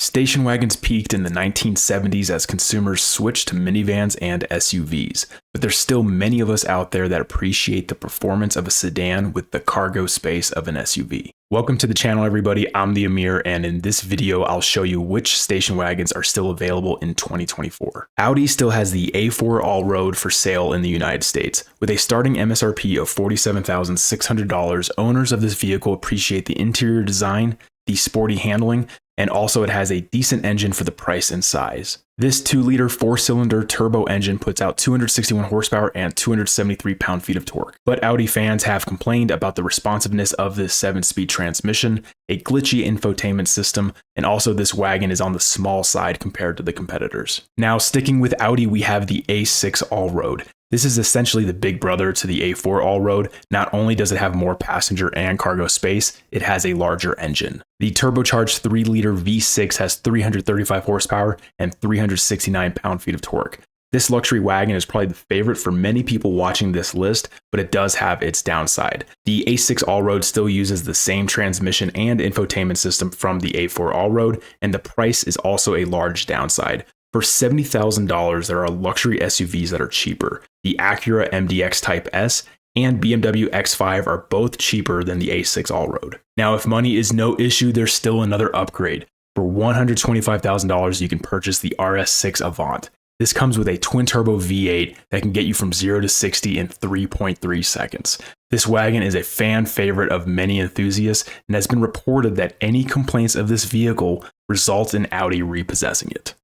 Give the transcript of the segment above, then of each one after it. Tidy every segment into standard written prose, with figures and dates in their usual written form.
Station wagons peaked in the 1970s as consumers switched to minivans and SUVs, but there's still many of us out there that appreciate the performance of a sedan with the cargo space of an SUV. Welcome to the channel, everybody. I'm the Amir, and in this video, I'll show you which station wagons are still available in 2024. Audi still has the A4 Allroad for sale in the United States. With a starting MSRP of $47,600, owners of this vehicle appreciate the interior design, the sporty handling, and also it has a decent engine for the price and size. This 2-liter 4-cylinder turbo engine puts out 261 horsepower and 273 pound-feet of torque. But Audi fans have complained about the responsiveness of this 7-speed transmission, a glitchy infotainment system, and also this wagon is on the small side compared to the competitors. Now, sticking with Audi, we have the A6 Allroad. This is essentially the big brother to the A4 Allroad. Not only does it have more passenger and cargo space, it has a larger engine. The turbocharged 3-liter V6 has 335 horsepower and 369 pound-feet of torque. This luxury wagon is probably the favorite for many people watching this list, but it does have its downside. The A6 Allroad still uses the same transmission and infotainment system from the A4 Allroad, and the price is also a large downside. For $70,000, there are luxury SUVs that are cheaper. The Acura MDX Type S and BMW X5 are both cheaper than the A6 Allroad. Now, if money is no issue, there's still another upgrade. For $125,000, you can purchase the RS6 Avant. This comes with a twin-turbo V8 that can get you from 0 to 60 in 3.3 seconds. This wagon is a fan favorite of many enthusiasts and has been reported that any complaints of this vehicle result in Audi repossessing it.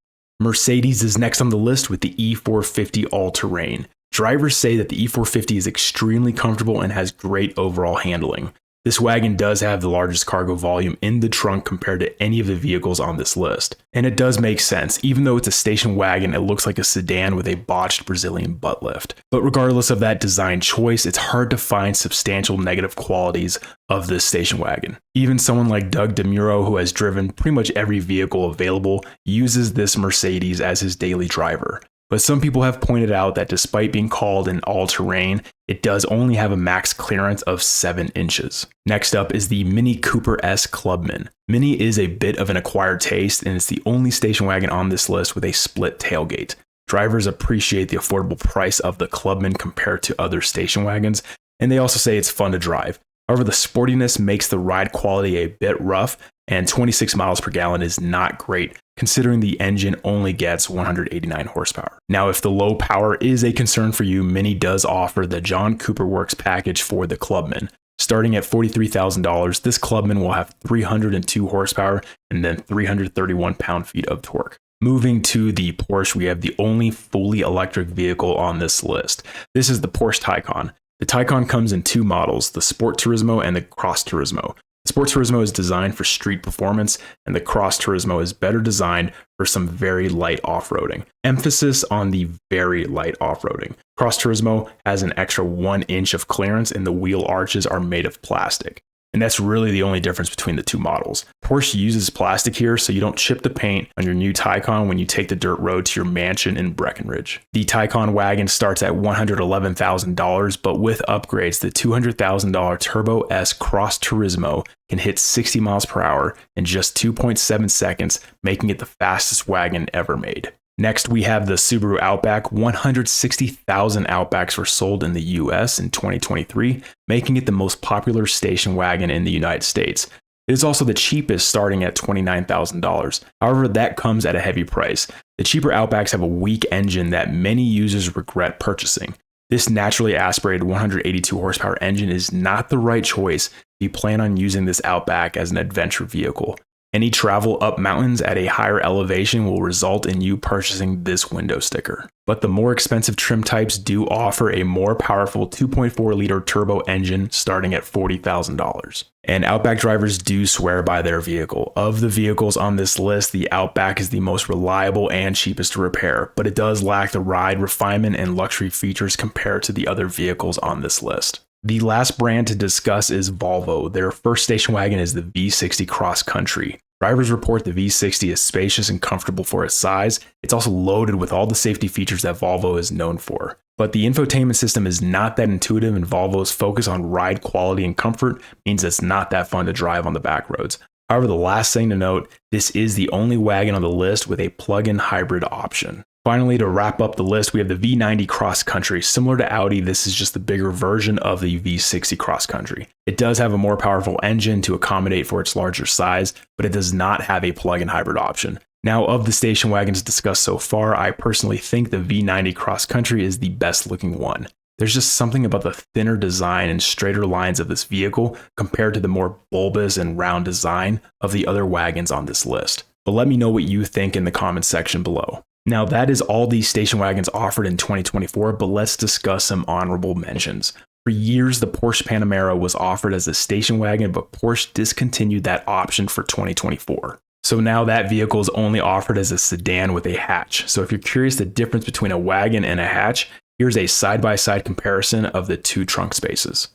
Mercedes is next on the list with the E450 All-Terrain. Drivers say that the E450 is extremely comfortable and has great overall handling. This wagon does have the largest cargo volume in the trunk compared to any of the vehicles on this list. And it does make sense. Even though it's a station wagon, it looks like a sedan with a botched Brazilian butt lift. But regardless of that design choice, it's hard to find substantial negative qualities of this station wagon. Even someone like Doug DeMuro, who has driven pretty much every vehicle available, uses this Mercedes as his daily driver. But some people have pointed out that despite being called an all-terrain, it does only have a max clearance of 7 inches. Next up is the Mini Cooper S Clubman. Mini is a bit of an acquired taste, and it's the only station wagon on this list with a split tailgate. Drivers appreciate the affordable price of the Clubman compared to other station wagons, and they also say it's fun to drive. However, the sportiness makes the ride quality a bit rough, and 26 miles per gallon is not great, considering the engine only gets 189 horsepower. Now, if the low power is a concern for you, Mini does offer the John Cooper Works package for the Clubman. Starting at $43,000, this Clubman will have 302 horsepower and then 331 pound-feet of torque. Moving to the Porsche, we have the only fully electric vehicle on this list. This is the Porsche Taycan. The Taycan comes in 2 models, the Sport Turismo and the Cross Turismo. The Sport Turismo is designed for street performance, and the Cross Turismo is better designed for some very light off-roading. Emphasis on the very light off-roading. Cross Turismo has an extra 1 inch of clearance, and the wheel arches are made of plastic. And that's really the only difference between the 2 models. Porsche uses plastic here so you don't chip the paint on your new Taycan when you take the dirt road to your mansion in Breckenridge. The Taycan wagon starts at $111,000, but with upgrades, the $200,000 Turbo S Cross Turismo can hit 60 miles per hour in just 2.7 seconds, making it the fastest wagon ever made. Next, we have the Subaru Outback. 160,000 Outbacks were sold in the US in 2023, making it the most popular station wagon in the United States. It is also the cheapest, starting at $29,000. However, that comes at a heavy price. The cheaper Outbacks have a weak engine that many users regret purchasing. This naturally aspirated 182 horsepower engine is not the right choice if you plan on using this Outback as an adventure vehicle. Any travel up mountains at a higher elevation will result in you purchasing this window sticker. But the more expensive trim types do offer a more powerful 2.4-liter turbo engine starting at $40,000. And Outback drivers do swear by their vehicle. Of the vehicles on this list, the Outback is the most reliable and cheapest to repair, but it does lack the ride refinement and luxury features compared to the other vehicles on this list. The last brand to discuss is Volvo. Their first station wagon is the V60 Cross Country. Drivers report the V60 is spacious and comfortable for its size. It's also loaded with all the safety features that Volvo is known for. But the infotainment system is not that intuitive, and Volvo's focus on ride quality and comfort means it's not that fun to drive on the back roads. However, the last thing to note, this is the only wagon on the list with a plug-in hybrid option. Finally, to wrap up the list, we have the V90 Cross Country. Similar to Audi, this is just the bigger version of the V60 Cross Country. It does have a more powerful engine to accommodate for its larger size, but it does not have a plug-in hybrid option. Now, of the station wagons discussed so far, I personally think the V90 Cross Country is the best looking one. There's just something about the thinner design and straighter lines of this vehicle compared to the more bulbous and round design of the other wagons on this list. But let me know what you think in the comments section below. Now, that is all these station wagons offered in 2024, but let's discuss some honorable mentions. For years, the Porsche Panamera was offered as a station wagon, but Porsche discontinued that option for 2024. So now that vehicle is only offered as a sedan with a hatch. So if you're curious the difference between a wagon and a hatch, here's a side-by-side comparison of the two trunk spaces.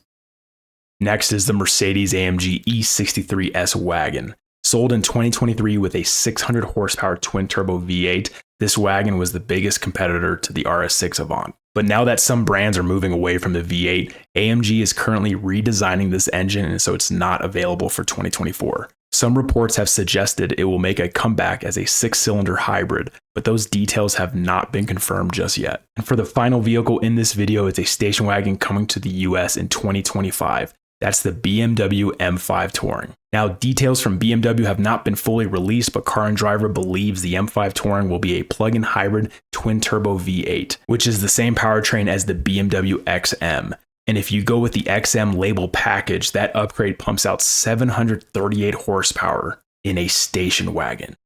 Next is the Mercedes-AMG E63S wagon. Sold in 2023 with a 600 horsepower twin-turbo V8, this wagon was the biggest competitor to the RS6 Avant. But now that some brands are moving away from the V8, AMG is currently redesigning this engine, and so it's not available for 2024. Some reports have suggested it will make a comeback as a 6-cylinder hybrid, but those details have not been confirmed just yet. And for the final vehicle in this video, it's a station wagon coming to the US in 2025. That's the BMW M5 Touring. Now, details from BMW have not been fully released, but Car and Driver believes the M5 Touring will be a plug-in hybrid twin-turbo V8, which is the same powertrain as the BMW XM. And if you go with the XM label package, that upgrade pumps out 738 horsepower in a station wagon.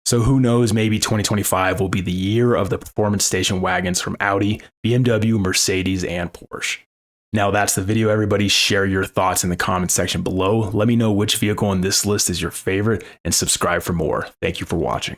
So who knows, maybe 2025 will be the year of the performance station wagons from Audi, BMW, Mercedes, and Porsche. Now that's the video, everybody. Share your thoughts in the comment section below. Let me know which vehicle on this list is your favorite and subscribe for more. Thank you for watching.